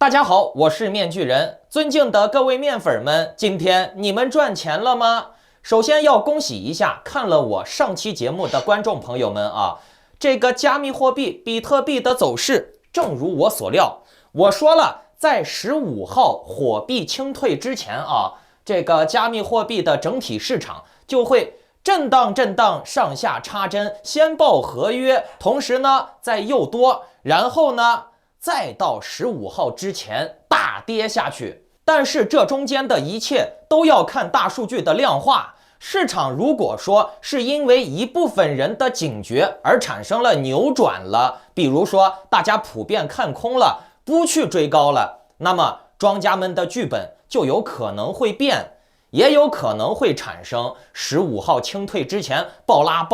大家好，我是面具人。尊敬的各位面粉们，今天你们赚钱了吗？首先要恭喜一下看了我上期节目的观众朋友们啊，这个加密货币比特币的走势，正如我所料，我说了，在15号火币清退之前啊，这个加密货币的整体市场就会震荡上下插针，先爆合约，同时呢再诱多，然后呢再到15号之前大跌下去。但是这中间的一切都要看大数据的量化。市场如果说是因为一部分人的警觉而产生了扭转了，比如说大家普遍看空了，不去追高了，那么庄家们的剧本就有可能会变，也有可能会产生15号清退之前暴拉，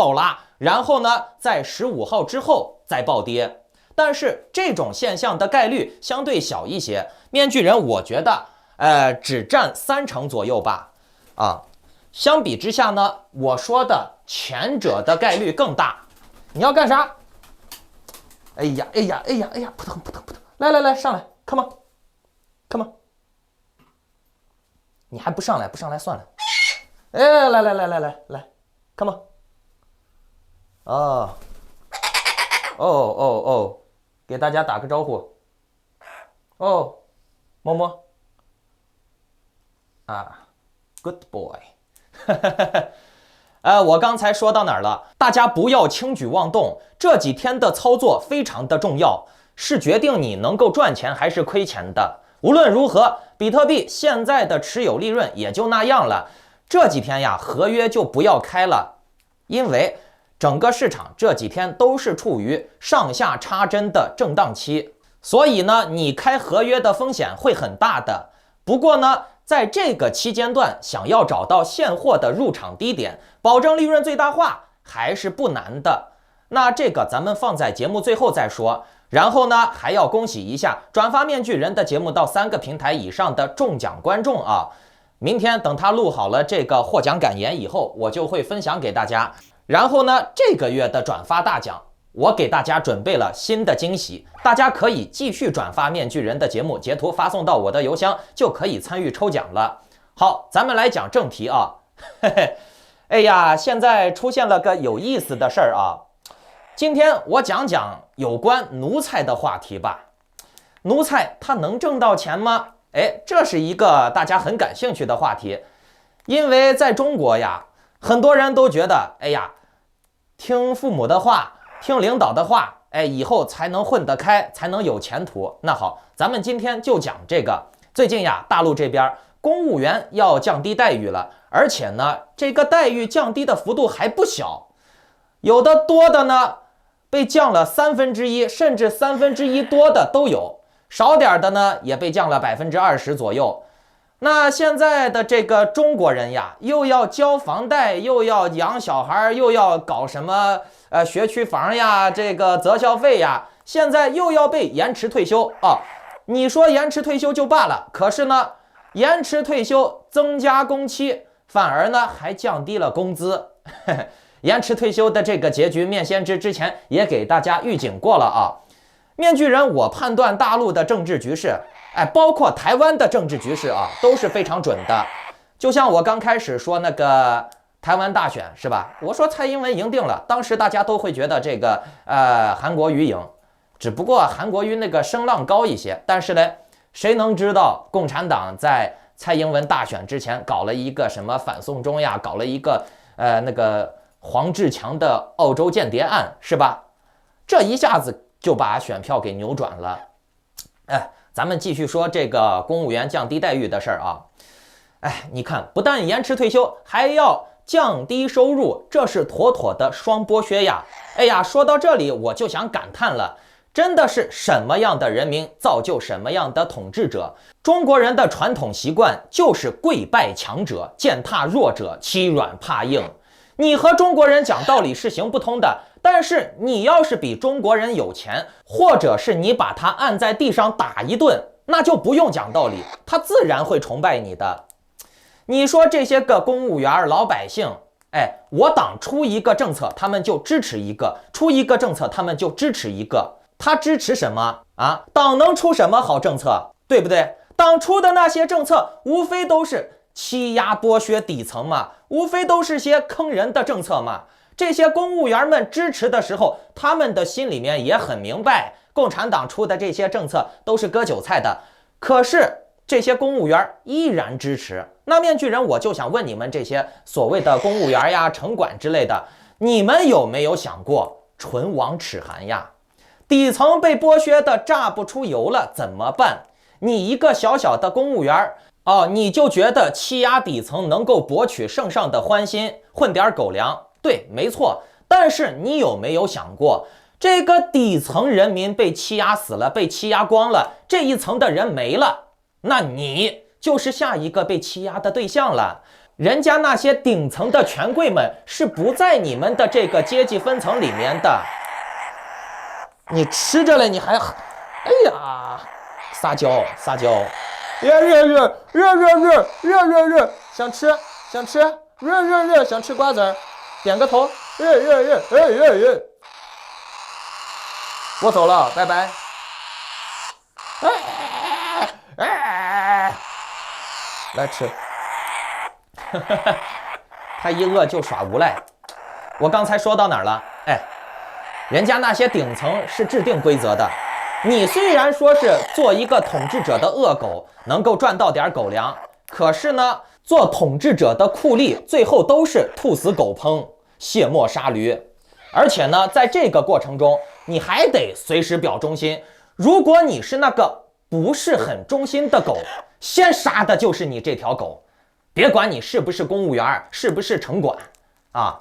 然后呢在15号之后再暴跌。但是这种现象的概率相对小一些，面具人我觉得只占30%左右吧。相比之下呢，我说的前者的概率更大。你要干啥？哎呀，扑腾，来，上来 ，come on，你还不上来算了。哎，来 ，come on。哦，给大家打个招呼。哦，摸摸。Good boy。我刚才说到哪儿了？大家不要轻举妄动，这几天的操作非常的重要，是决定你能够赚钱还是亏钱的。无论如何，比特币现在的持有利润也就那样了。这几天呀，合约就不要开了，因为整个市场这几天都是处于上下插针的震荡期，所以呢，你开合约的风险会很大的。不过呢，在这个期间段，想要找到现货的入场低点，保证利润最大化，还是不难的。那这个咱们放在节目最后再说。然后呢，还要恭喜一下转发面具人的节目到3个平台以上的中奖观众啊！明天等他录好了这个获奖感言以后，我就会分享给大家。然后呢，这个月的转发大奖，我给大家准备了新的惊喜，大家可以继续转发面具人的节目，截图发送到我的邮箱，就可以参与抽奖了。好，咱们来讲正题啊。哎呀，现在出现了个有意思的事儿啊。今天我讲讲有关奴才的话题吧。奴才他能挣到钱吗？这是一个大家很感兴趣的话题，因为在中国呀，很多人都觉得，听父母的话，听领导的话，以后才能混得开，才能有前途。那好，咱们今天就讲这个。最近呀，大陆这边公务员要降低待遇了，而且呢，这个待遇降低的幅度还不小，有的多的呢，被降了1/3，甚至1/3多的都有，少点的呢，也被降了20%左右。那现在的这个中国人呀，又要交房贷，又要养小孩，又要搞什么学区房呀，这个择校费呀，现在又要被延迟退休啊！你说延迟退休就罢了，可是呢，延迟退休增加工期，反而呢还降低了工资。延迟退休的这个结局，面先知之前也给大家预警过了啊。面具人，我判断大陆的政治局势，包括台湾的政治局势啊，都是非常准的。就像我刚开始说那个台湾大选是吧？我说蔡英文赢定了，当时大家都会觉得这个韩国瑜赢，只不过韩国瑜那个声浪高一些。但是呢，谁能知道共产党在蔡英文大选之前搞了一个什么反送中呀，搞了一个那个黄志强的澳洲间谍案是吧？这一下子就把选票给扭转了。咱们继续说这个公务员降低待遇的事儿啊。你看，不但延迟退休，还要降低收入，这是妥妥的双剥削呀。说到这里我就想感叹了，真的是什么样的人民造就什么样的统治者。中国人的传统习惯就是跪拜强者，践踏弱者，欺软怕硬。你和中国人讲道理是行不通的，但是你要是比中国人有钱，或者是你把他按在地上打一顿，那就不用讲道理，他自然会崇拜你的。你说这些个公务员老百姓，我党出一个政策他们就支持一个，出一个政策他们就支持一个。他支持什么啊？党能出什么好政策？对不对？当初的那些政策无非都是欺压剥削底层嘛，无非都是些坑人的政策嘛。这些公务员们支持的时候，他们的心里面也很明白，共产党出的这些政策都是割韭菜的。可是这些公务员依然支持。那面具人，我就想问你们这些所谓的公务员呀、城管之类的，你们有没有想过唇亡齿寒呀？底层被剥削的榨不出油了怎么办？你一个小小的公务员你就觉得欺压底层能够博取圣上的欢心，混点狗粮？对，没错。但是你有没有想过，这个底层人民被欺压死了，被欺压光了，这一层的人没了，那你就是下一个被欺压的对象了。人家那些顶层的权贵们是不在你们的这个阶级分层里面的。你吃着了，你还，哎呀，撒娇，热，想吃，热，想吃瓜子儿，点个头，热，我走了，拜拜。来吃。他一饿就耍无赖。我刚才说到哪儿了？人家那些顶层是制定规则的，你虽然说是做一个统治者的恶狗，能够赚到点狗粮，可是呢，做统治者的酷吏最后都是兔死狗烹，卸磨杀驴。而且呢，在这个过程中，你还得随时表忠心。如果你是那个不是很忠心的狗，先杀的就是你这条狗。别管你是不是公务员，是不是城管啊，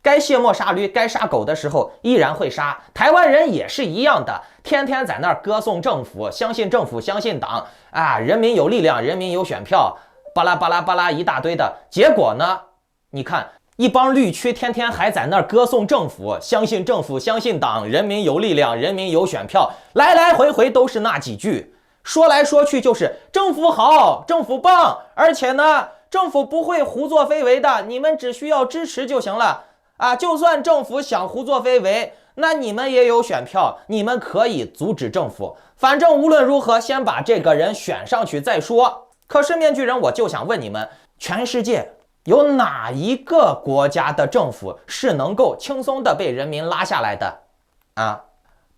该卸磨杀驴，该杀狗的时候依然会杀。台湾人也是一样的，天天在那儿歌颂政府，相信政府，相信党啊，人民有力量，人民有选票，巴拉巴拉巴拉一大堆的。结果呢，你看一帮绿区天天还在那儿歌颂政府，相信政府，相信党，人民有力量，人民有选票，来来回回都是那几句，说来说去就是政府好，政府棒，而且呢，政府不会胡作非为的，你们只需要支持就行了啊！就算政府想胡作非为，那你们也有选票，你们可以阻止政府。反正无论如何，先把这个人选上去再说。可是面具人，我就想问你们，全世界有哪一个国家的政府是能够轻松的被人民拉下来的啊？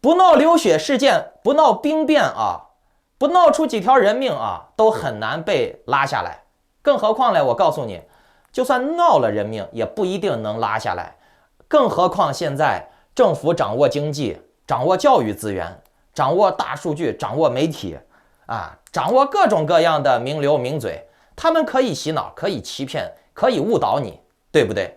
不闹流血事件，不闹兵变啊，不闹出几条人命啊，都很难被拉下来。更何况呢，我告诉你，就算闹了人命，也不一定能拉下来。更何况现在政府掌握经济，掌握教育资源，掌握大数据，掌握媒体啊，掌握各种各样的名流名嘴，他们可以洗脑，可以欺骗，可以误导你，对不对？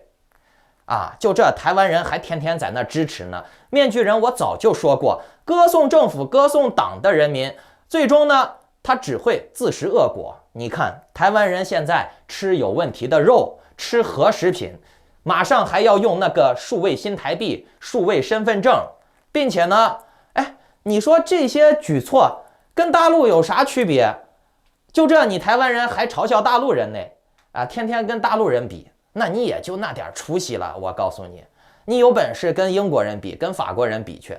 啊，就这台湾人还天天在那支持呢。面具人，我早就说过，歌颂政府、歌颂党的人民，最终呢，他只会自食恶果。你看，台湾人现在吃有问题的肉，吃核食品，马上还要用那个数位新台币、数位身份证，并且呢，你说这些举措跟大陆有啥区别？就这，你台湾人还嘲笑大陆人呢？啊，天天跟大陆人比，那你也就那点出息了。我告诉你，你有本事跟英国人比，跟法国人比去。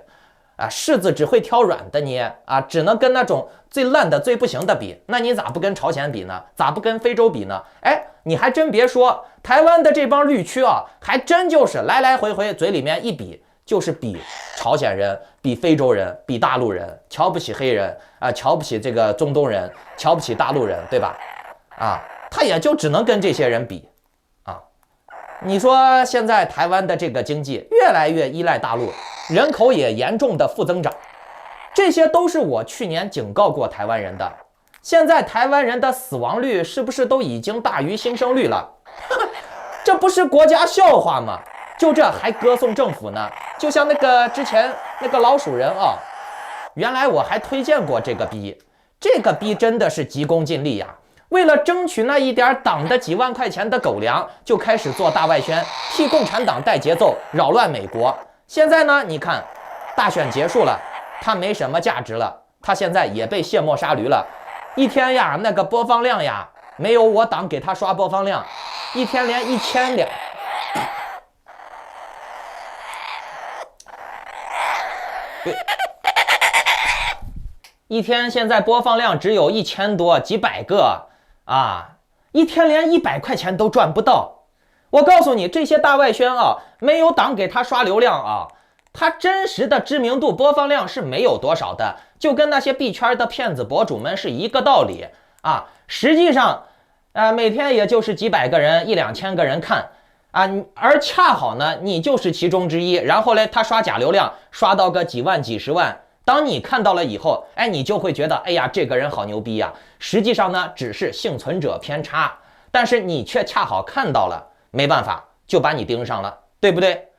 啊，柿子只会挑软的捏啊，只能跟那种最烂的、最不行的比。那你咋不跟朝鲜比呢？咋不跟非洲比呢？你还真别说，台湾的这帮绿区啊，还真就是来来回回嘴里面一比，就是比朝鲜人、比非洲人、比大陆人，瞧不起黑人啊，瞧不起这个中东人，瞧不起大陆人，对吧？啊，他也就只能跟这些人比啊。你说现在台湾的这个经济越来越依赖大陆，人口也严重的负增长，这些都是我去年警告过台湾人的。现在台湾人的死亡率是不是都已经大于新生率了？这不是国家笑话吗？就这还歌颂政府呢？就像那个之前那个老鼠人啊，原来我还推荐过这个逼，这个逼真的是急功近利呀。为了争取那一点党的几万块钱的狗粮，就开始做大外宣，替共产党带节奏，扰乱美国。现在呢，你看，大选结束了，他没什么价值了，他现在也被卸磨杀驴了。一天呀，那个播放量呀，没有我党给他刷播放量，一天连1000两。一天现在播放量只有1000多几百个啊，一天连100块钱都赚不到。我告诉你，这些大外宣啊，没有党给他刷流量啊，他真实的知名度播放量是没有多少的，就跟那些币圈的骗子博主们是一个道理啊。实际上，每天也就是几百个人、1-2千个人看啊，而恰好呢，你就是其中之一。然后呢，他刷假流量，刷到个几万、几十万。当你看到了以后，你就会觉得，哎呀，这个人好牛逼呀。实际上呢，只是幸存者偏差，但是你却恰好看到了，没办法，就把你盯上了，对不对？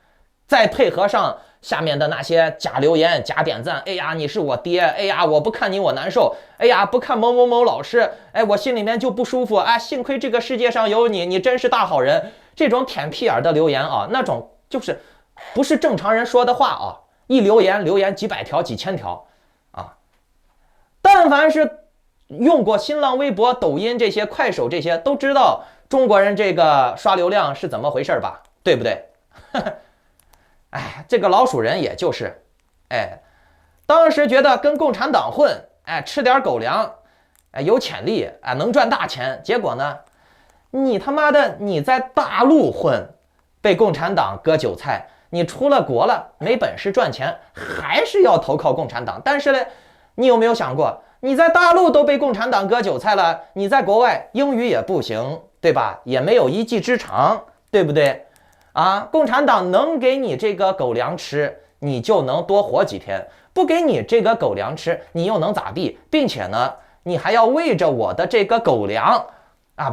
再配合上下面的那些假留言、假点赞，哎呀，你是我爹，哎呀，我不看你我难受，哎呀，不看某某某老师，我心里面就不舒服啊，幸亏这个世界上有你，你真是大好人。这种舔屁眼的留言啊，那种就是不是正常人说的话啊。一留言几百条、几千条啊！但凡是用过新浪微博、抖音这些、快手这些，都知道中国人这个刷流量是怎么回事吧？对不对？这个老鼠人也就是，当时觉得跟共产党混，吃点狗粮，有潜力，能赚大钱。结果呢，你他妈的你在大陆混，被共产党割韭菜。你出了国了，没本事赚钱，还是要投靠共产党。但是呢，你有没有想过，你在大陆都被共产党割韭菜了，你在国外英语也不行，对吧？也没有一技之长，对不对？共产党能给你这个狗粮吃，你就能多活几天；不给你这个狗粮吃，你又能咋地？并且呢，你还要为着我的这个狗粮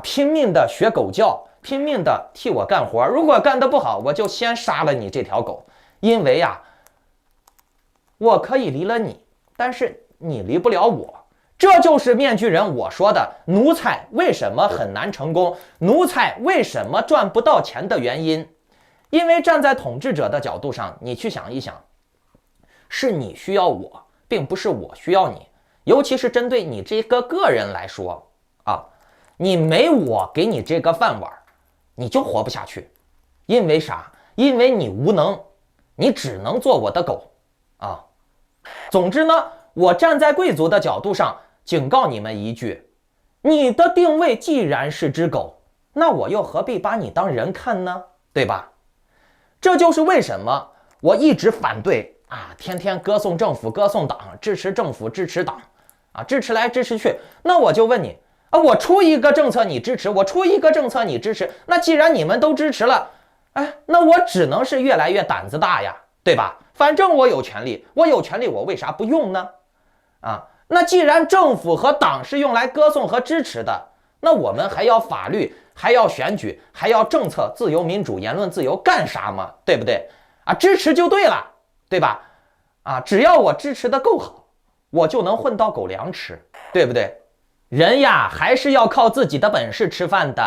拼命的学狗叫。拼命的替我干活，如果干得不好，我就先杀了你这条狗。因为我可以离了你，但是你离不了我。这就是面具人我说的奴才为什么很难成功，奴才为什么赚不到钱的原因。因为站在统治者的角度上，你去想一想，是你需要我，并不是我需要你。尤其是针对你这个人来说你没我给你这个饭碗，你就活不下去。因为啥？因为你无能，你只能做我的狗总之呢，我站在贵族的角度上警告你们一句，你的定位既然是只狗，那我又何必把你当人看呢？对吧？这就是为什么我一直反对天天歌颂政府、歌颂党，支持政府、支持党支持来支持去。那我就问你我出一个政策你支持，我出一个政策你支持，那既然你们都支持了，那我只能是越来越胆子大呀，对吧？反正我有权利，我为啥不用呢？那既然政府和党是用来歌颂和支持的，那我们还要法律，还要选举，还要政策、自由民主、言论自由干啥嘛？对不对？支持就对了，对吧？只要我支持的够好，我就能混到狗粮吃，对不对？人呀，还是要靠自己的本事吃饭的。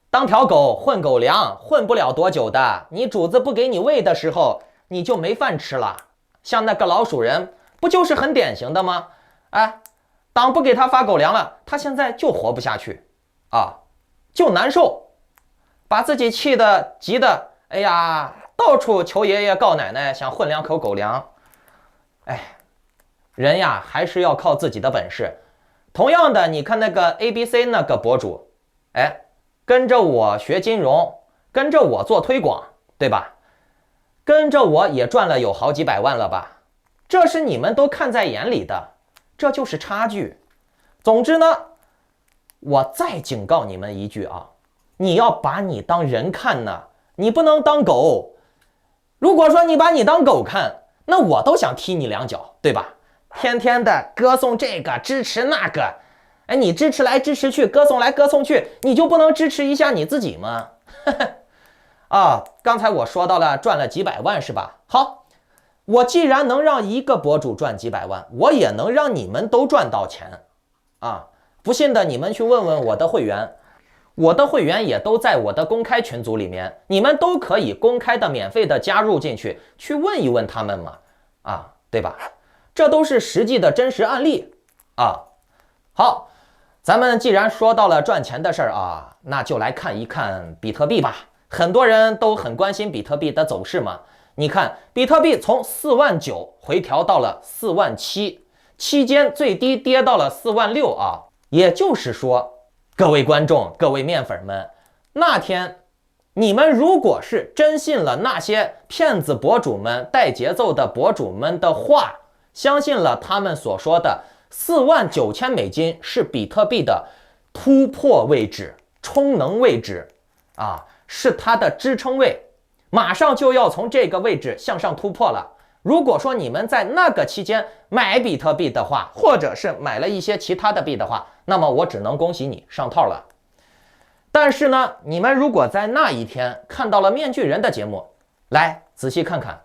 当条狗混狗粮，混不了多久的。你主子不给你喂的时候，你就没饭吃了。像那个老鼠人，不就是很典型的吗？党不给他发狗粮了，他现在就活不下去就难受，把自己气得急得，到处求爷爷告奶奶，想混2口狗粮。人呀，还是要靠自己的本事。同样的，你看那个 ABC 那个博主，跟着我学金融，跟着我做推广，对吧？跟着我也赚了有好几百万了吧？这是你们都看在眼里的，这就是差距。总之呢，我再警告你们一句你要把你当人看呢，你不能当狗。如果说你把你当狗看，那我都想踢你2脚，对吧？天天的歌颂这个，支持那个，你支持来支持去，歌颂来歌颂去，你就不能支持一下你自己吗？刚才我说到了赚了几百万是吧？好，我既然能让一个博主赚几百万，我也能让你们都赚到钱不信的你们去问问我的会员，我的会员也都在我的公开群组里面，你们都可以公开的免费的加入进去，去问一问他们嘛对吧？这都是实际的真实案例好，咱们既然说到了赚钱的事儿那就来看一看比特币吧。很多人都很关心比特币的走势嘛。你看，比特币从4.9万回调到了4.7万，期间最低跌到了46000啊。也就是说，各位观众、各位面粉们，那天你们如果是真信了那些骗子博主们、带节奏的博主们的话，相信了他们所说的$49000是比特币的突破位置、充能位置啊，是它的支撑位，马上就要从这个位置向上突破了。如果说你们在那个期间买比特币的话，或者是买了一些其他的币的话，那么我只能恭喜你上套了。但是呢，你们如果在那一天看到了面具人的节目，来仔细看看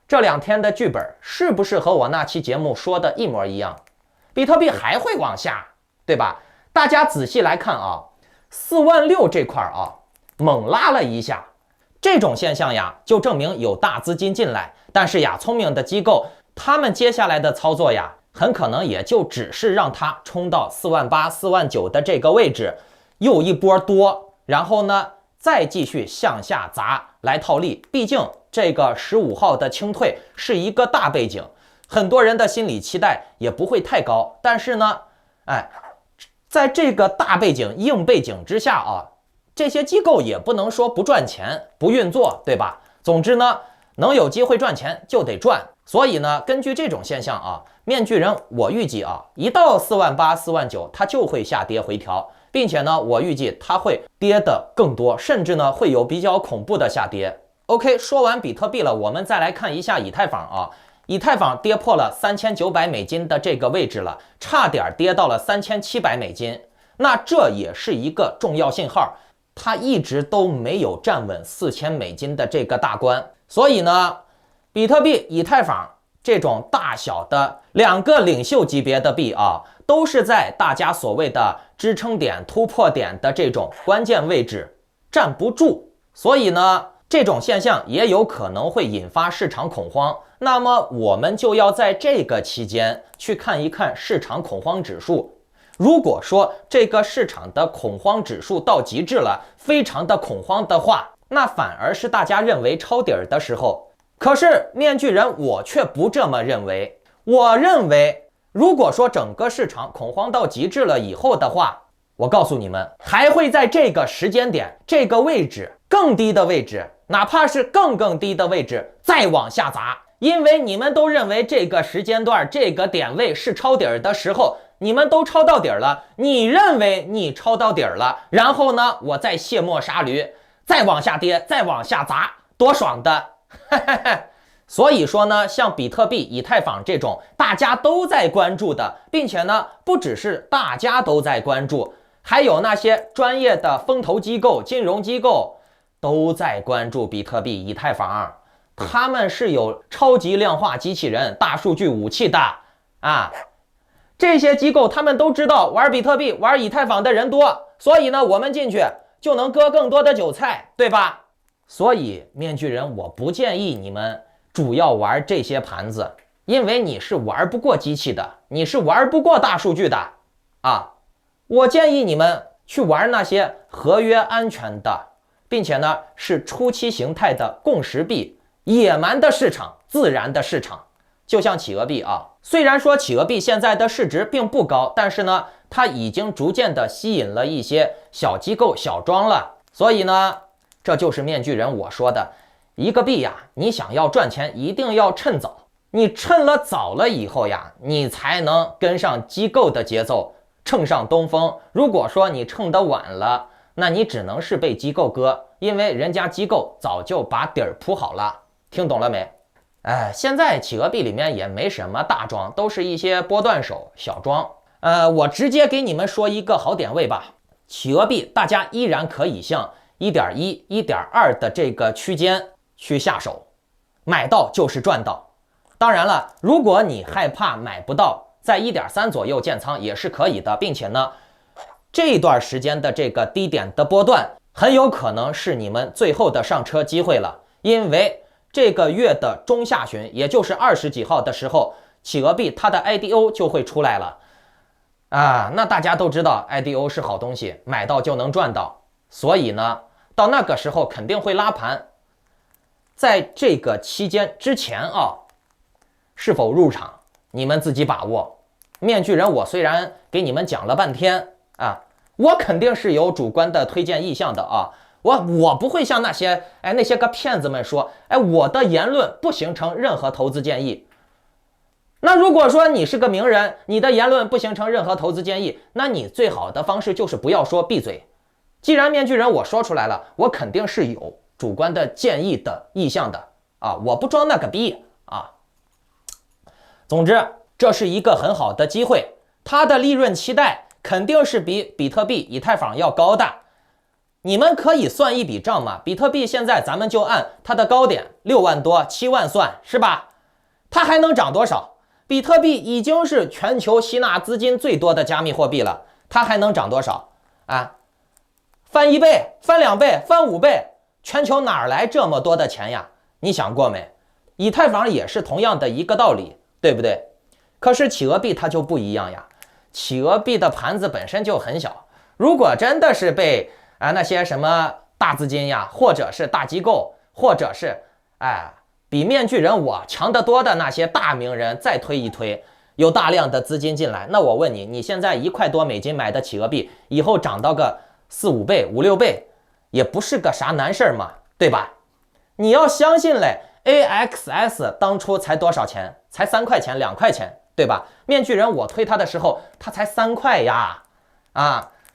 这2天的剧本是不是和我那期节目说的一模一样？比特币还会往下，对吧？大家仔细来看啊，46000这块啊，猛拉了一下，这种现象呀，就证明有大资金进来。但是呀，聪明的机构，他们接下来的操作呀，很可能也就只是让它冲到48000、49000的这个位置，又一波多，然后呢，再继续向下砸来套利。毕竟这个15号的清退是一个大背景，很多人的心理期待也不会太高。但是呢，在这个大背景、硬背景之下啊，这些机构也不能说不赚钱、不运作，对吧？总之呢，能有机会赚钱就得赚。所以呢，根据这种现象啊，面具人我预计啊，一到48000、49000，它就会下跌回调，并且呢，我预计它会跌的更多，甚至呢，会有比较恐怖的下跌。OK， 说完比特币了，我们再来看一下以太坊啊。以太坊跌破了$3900的这个位置了，差点跌到了$3700。那这也是一个重要信号，它一直都没有站稳$4000的这个大关。所以呢，比特币、以太坊这种大小的2个领袖级别的币啊，都是在大家所谓的支撑点、突破点的这种关键位置站不住。所以呢，这种现象也有可能会引发市场恐慌。那么我们就要在这个期间去看一看市场恐慌指数。如果说这个市场的恐慌指数到极致了，非常的恐慌的话，那反而是大家认为抄底儿的时候。可是面具人我却不这么认为。我认为，如果说整个市场恐慌到极致了以后的话，我告诉你们，还会在这个时间点、这个位置、更低的位置，哪怕是更低的位置再往下砸。因为你们都认为这个时间段、这个点位是抄底儿的时候，你们都抄到底儿了，你认为你抄到底儿了，然后呢，我再卸磨杀驴，再往下跌，再往下砸，多爽的！所以说呢，像比特币、以太坊这种大家都在关注的，并且呢，不只是大家都在关注，还有那些专业的风投机构、金融机构都在关注比特币、以太坊。他们是有超级量化机器人、大数据武器的啊！这些机构他们都知道玩比特币、玩以太坊的人多，所以呢，我们进去就能割更多的韭菜，对吧？所以面具人，我不建议你们主要玩这些盘子，因为你是玩不过机器的，你是玩不过大数据的啊！我建议你们去玩那些合约安全的，并且呢是初期形态的共识币。野蛮的市场，自然的市场，就像企鹅币啊。虽然说企鹅币现在的市值并不高，但是呢，它已经逐渐的吸引了一些小机构、小庄了。所以呢，这就是面具人我说的，一个币呀，你想要赚钱，一定要趁早。你趁了早了以后呀，你才能跟上机构的节奏，乘上东风。如果说你趁得晚了，那你只能是被机构割，因为人家机构早就把底儿铺好了。听懂了没？现在企鹅币里面也没什么大庄，都是一些波段手、小庄。我直接给你们说一个好点位吧。企鹅币大家依然可以向1.1、1.2的这个区间去下手，买到就是赚到。当然了，如果你害怕买不到，在1.3左右建仓也是可以的，并且呢，这段时间的这个低点的波段很有可能是你们最后的上车机会了，因为这个月的中下旬，也就是20几号的时候，企鹅币它的 IDO 就会出来了啊。那大家都知道 IDO 是好东西，买到就能赚到，所以呢，到那个时候肯定会拉盘。在这个期间之前啊，是否入场，你们自己把握。面具人我虽然给你们讲了半天啊，我肯定是有主观的推荐意向的啊。我不会像那些个骗子们说，我的言论不形成任何投资建议。那如果说你是个名人，你的言论不形成任何投资建议，那你最好的方式就是不要说，闭嘴。既然面具人我说出来了，我肯定是有主观的建议的意向的啊，我不装那个逼啊。总之，这是一个很好的机会，它的利润期待肯定是比比特币、以太坊要高的。你们可以算一笔账嘛，比特币现在咱们就按它的高点6万多、7万算，是吧？它还能涨多少？比特币已经是全球吸纳资金最多的加密货币了，它还能涨多少啊？翻1倍、翻2倍、翻5倍，全球哪来这么多的钱呀？你想过没？以太坊也是同样的一个道理，对不对？可是企鹅币它就不一样呀，企鹅币的盘子本身就很小，如果真的是被那些什么大资金呀，或者是大机构，或者是比面具人我强得多的那些大名人再推一推，有大量的资金进来，那我问你，你现在1块多美金买的企鹅币，以后涨到个4、5倍、5、6倍，也不是个啥难事儿嘛，对吧？你要相信嘞 ，AXS 当初才多少钱？才3块钱、2块钱，对吧？面具人我推它的时候，它才3块呀，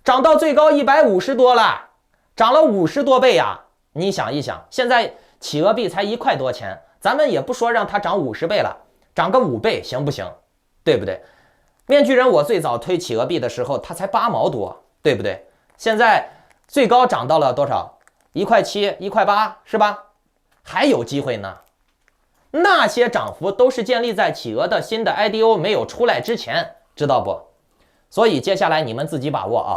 涨到最高150多了，涨了50多倍呀！你想一想，现在企鹅币才1块多钱，咱们也不说让它涨50倍了，涨个5倍行不行？对不对？面具人我最早推企鹅币的时候，它才8毛多，对不对？现在最高涨到了多少？1块7、1块8，是吧？还有机会呢。那些涨幅都是建立在企鹅的新的 IDO 没有出来之前，知道不？所以接下来你们自己把握啊。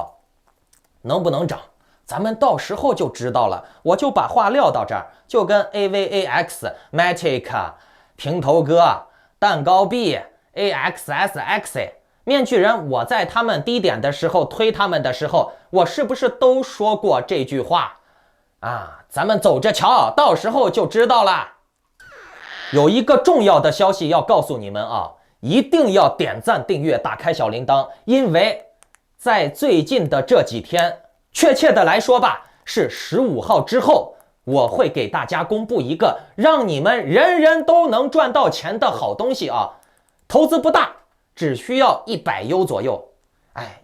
能不能涨，咱们到时候就知道了。我就把话撂到这儿，就跟 AVAX、Matic、平头哥、蛋糕币、AXSX、面具人，我在他们低点的时候推他们的时候，我是不是都说过这句话啊？咱们走着瞧，到时候就知道了。有一个重要的消息要告诉你们啊，一定要点赞、订阅、打开小铃铛，因为在最近的这几天，确切的来说吧，是15号之后，我会给大家公布一个让你们人人都能赚到钱的好东西啊！投资不大，只需要100U左右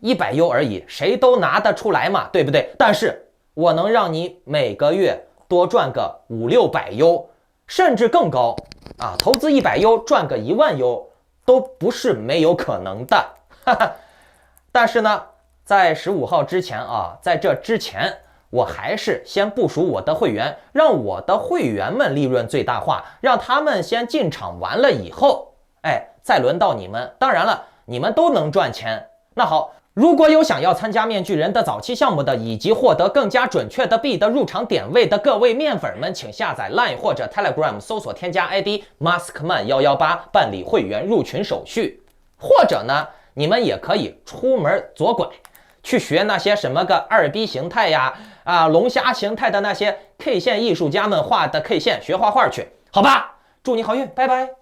，100U而已，谁都拿得出来嘛，对不对？但是我能让你每个月多赚个5、600U，甚至更高啊！投资100U赚个1万U都不是没有可能的，哈哈。但是呢，在15号之前啊，在这之前，我还是先部署我的会员，让我的会员们利润最大化，让他们先进场完了以后，再轮到你们。当然了，你们都能赚钱。那好，如果有想要参加面具人的早期项目的，以及获得更加准确的币的入场点位的各位面粉们，请下载 Line 或者 Telegram 搜索添加 ID Maskman118办理会员入群手续，或者呢，你们也可以出门左拐，去学那些什么个2B 形态呀、龙虾形态的那些 K 线艺术家们画的 K 线，学画画去，好吧？祝你好运，拜拜。